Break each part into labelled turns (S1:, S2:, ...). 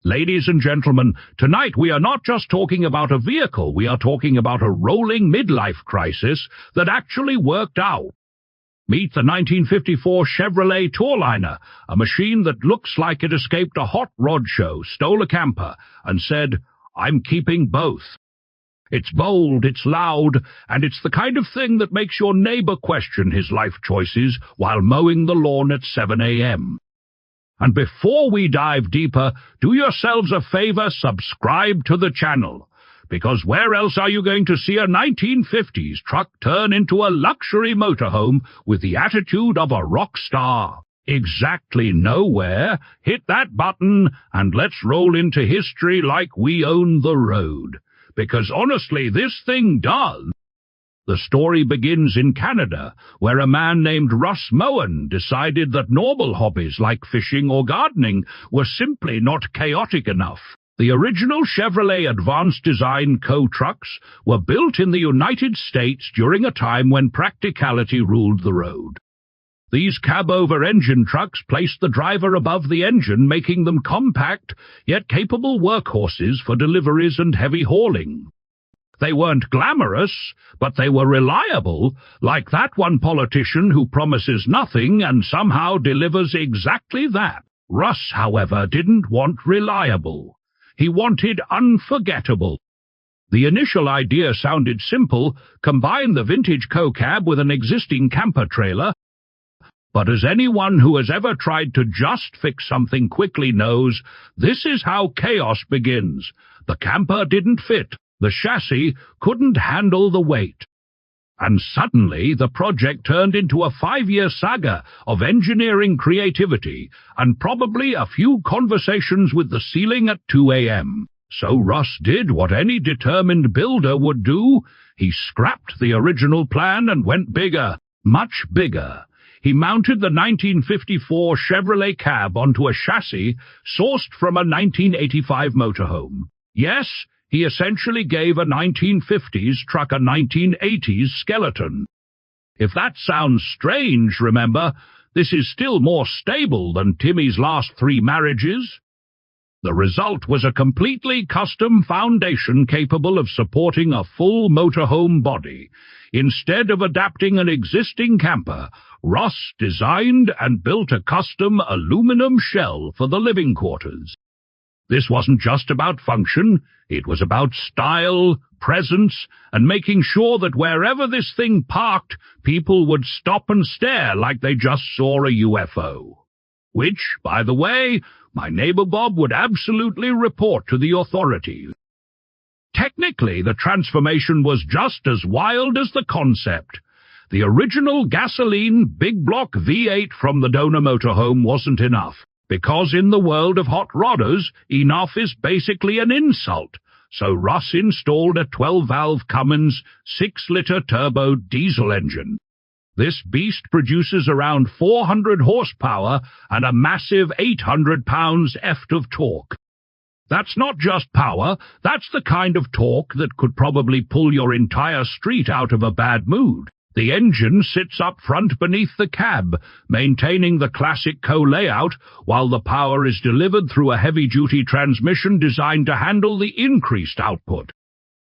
S1: Ladies and gentlemen, tonight we are not just talking about a vehicle, we are talking about a rolling midlife crisis that actually worked out. Meet the 1954 Chevrolet Tourliner, a machine that looks like it escaped a hot rod show, stole a camper, and said, "I'm keeping both." It's bold, it's loud, and it's the kind of thing that makes your neighbor question his life choices while mowing the lawn at 7 a.m. And before we dive deeper, do yourselves a favor, subscribe to the channel, because where else are you going to see a 1950s truck turn into a luxury motorhome with the attitude of a rock star? Exactly nowhere. Hit that button and let's roll into history like we own the road. Because honestly, this thing does. The story begins in Canada, where a man named Russ Moen decided that normal hobbies like fishing or gardening were simply not chaotic enough. The original Chevrolet Advanced Design Co. trucks were built in the United States during a time when practicality ruled the road. These cab-over-engine trucks placed the driver above the engine, making them compact, yet capable workhorses for deliveries and heavy hauling. They weren't glamorous, but they were reliable, like that one politician who promises nothing and somehow delivers exactly that. Russ, however, didn't want reliable. He wanted unforgettable. The initial idea sounded simple: combine the vintage co-cab with an existing camper trailer. But as anyone who has ever tried to just fix something quickly knows, this is how chaos begins. The camper didn't fit. The chassis couldn't handle the weight. And suddenly the project turned into a 5-year saga of engineering creativity and probably a few conversations with the ceiling at 2 a.m. So Russ did what any determined builder would do. He scrapped the original plan and went bigger, much bigger. He mounted the 1954 Chevrolet cab onto a chassis sourced from a 1985 motorhome. Yes, he essentially gave a 1950s truck a 1980s skeleton. If that sounds strange, remember, this is still more stable than Timmy's last 3 marriages. The result was a completely custom foundation capable of supporting a full motorhome body. Instead of adapting an existing camper, Russ designed and built a custom aluminum shell for the living quarters. This wasn't just about function, it was about style, presence, and making sure that wherever this thing parked, people would stop and stare like they just saw a UFO. Which, by the way, my neighbor Bob would absolutely report to the authorities. Technically, the transformation was just as wild as the concept. The original gasoline big block V8 from the donor motorhome wasn't enough, because in the world of hot rodders, enough is basically an insult. So Russ installed a 12-valve Cummins 6-liter turbo diesel engine. This beast produces around 400 horsepower and a massive 800 pounds eft of torque. That's not just power, that's the kind of torque that could probably pull your entire street out of a bad mood. The engine sits up front beneath the cab, maintaining the classic co-layout, while the power is delivered through a heavy-duty transmission designed to handle the increased output.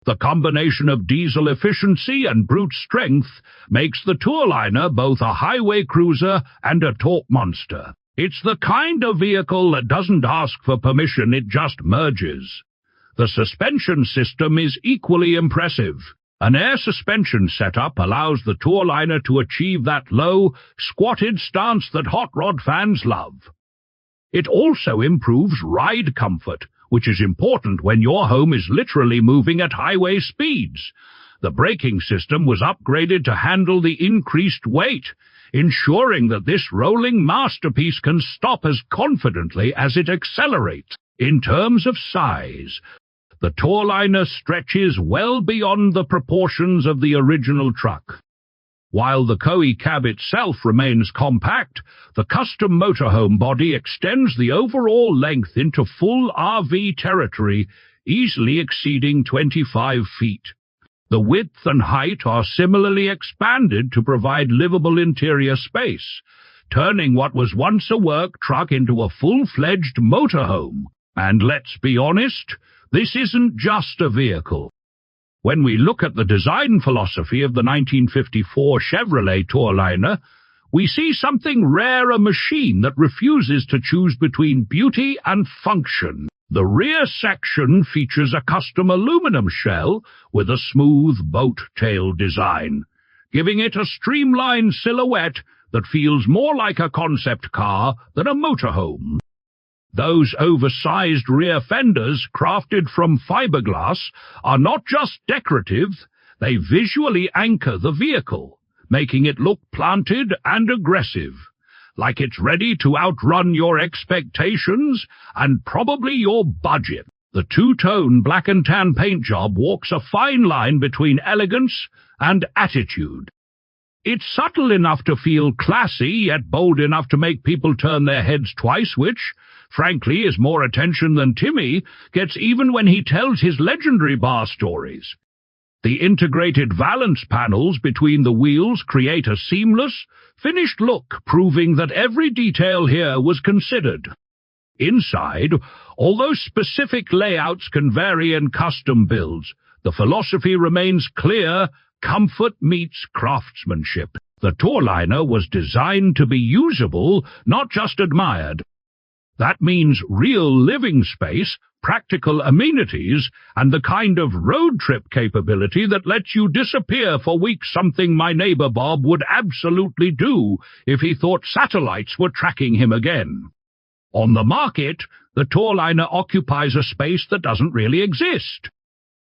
S1: The combination of diesel efficiency and brute strength makes the Tourliner both a highway cruiser and a torque monster. It's the kind of vehicle that doesn't ask for permission, it just merges. The suspension system is equally impressive. An air suspension setup allows the Tourliner to achieve that low, squatted stance that hot rod fans love. It also improves ride comfort, which is important when your home is literally moving at highway speeds. The braking system was upgraded to handle the increased weight, ensuring that this rolling masterpiece can stop as confidently as it accelerates. In terms of size, the Tourliner stretches well beyond the proportions of the original truck. While the cab itself remains compact, the custom motorhome body extends the overall length into full RV territory, easily exceeding 25 feet. The width and height are similarly expanded to provide livable interior space, turning what was once a work truck into a full-fledged motorhome. And let's be honest, this isn't just a vehicle. When we look at the design philosophy of the 1954 Chevrolet Tourliner, we see something rare, a machine that refuses to choose between beauty and function. The rear section features a custom aluminum shell with a smooth boat tail design, giving it a streamlined silhouette that feels more like a concept car than a motorhome. Those oversized rear fenders, crafted from fiberglass, are not just decorative, they visually anchor the vehicle, making it look planted and aggressive, like it's ready to outrun your expectations and probably your budget. The two-tone black and tan paint job walks a fine line between elegance and attitude. It's subtle enough to feel classy, yet bold enough to make people turn their heads twice, which, frankly, is more attention than Timmy gets even when he tells his legendary bar stories. The integrated valance panels between the wheels create a seamless, finished look, proving that every detail here was considered. Inside, although specific layouts can vary in custom builds, the philosophy remains clear: comfort meets craftsmanship. The Tourliner was designed to be usable, not just admired. That means real living space, practical amenities, and the kind of road trip capability that lets you disappear for weeks, something my neighbor Bob would absolutely do if he thought satellites were tracking him again. On the market, the Tourliner occupies a space that doesn't really exist.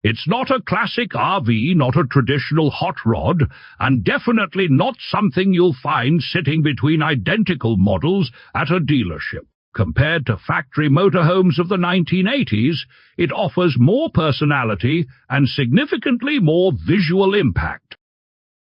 S1: It's not a classic RV, not a traditional hot rod, and definitely not something you'll find sitting between identical models at a dealership. Compared to factory motorhomes of the 1980s, it offers more personality and significantly more visual impact.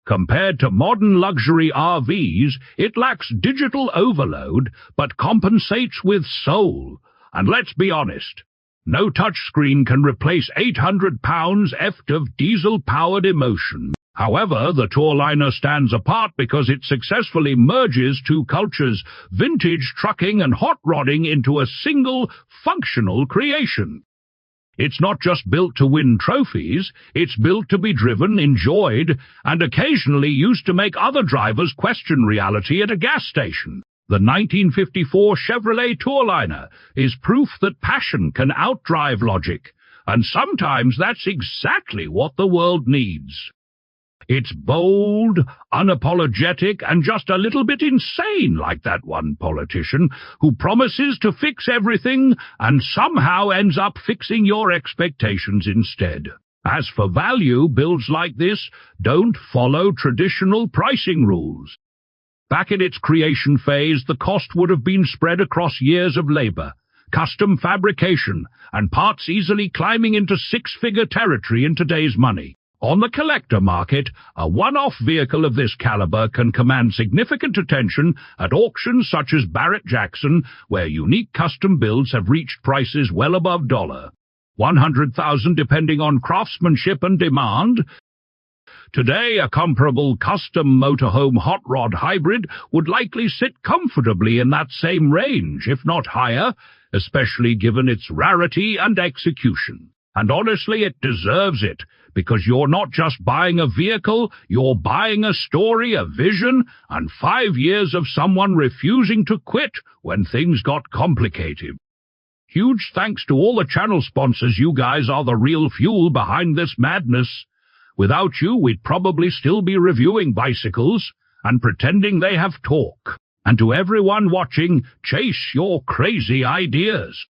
S1: Compared to modern luxury RVs, it lacks digital overload, but compensates with soul. And let's be honest, no touchscreen can replace 800 pounds-eft of diesel-powered emotion. However, the Tourliner stands apart because it successfully merges two cultures, vintage trucking and hot rodding, into a single, functional creation. It's not just built to win trophies, it's built to be driven, enjoyed, and occasionally used to make other drivers question reality at a gas station. The 1954 Chevrolet Tourliner is proof that passion can outdrive logic, and sometimes that's exactly what the world needs. It's bold, unapologetic, and just a little bit insane, like that one politician who promises to fix everything and somehow ends up fixing your expectations instead. As for value, builds like this don't follow traditional pricing rules. Back in its creation phase, the cost would have been spread across years of labor, custom fabrication, and parts easily climbing into six-figure territory in today's money. On the collector market, a one-off vehicle of this caliber can command significant attention at auctions such as Barrett-Jackson, where unique custom builds have reached prices well above $100,000 depending on craftsmanship and demand. Today, a comparable custom motorhome hot rod hybrid would likely sit comfortably in that same range, if not higher, especially given its rarity and execution. And honestly, it deserves it, because you're not just buying a vehicle, you're buying a story, a vision, and 5 years of someone refusing to quit when things got complicated. Huge thanks to all the channel sponsors. You guys are the real fuel behind this madness. Without you, we'd probably still be reviewing bicycles and pretending they have torque. And to everyone watching, chase your crazy ideas.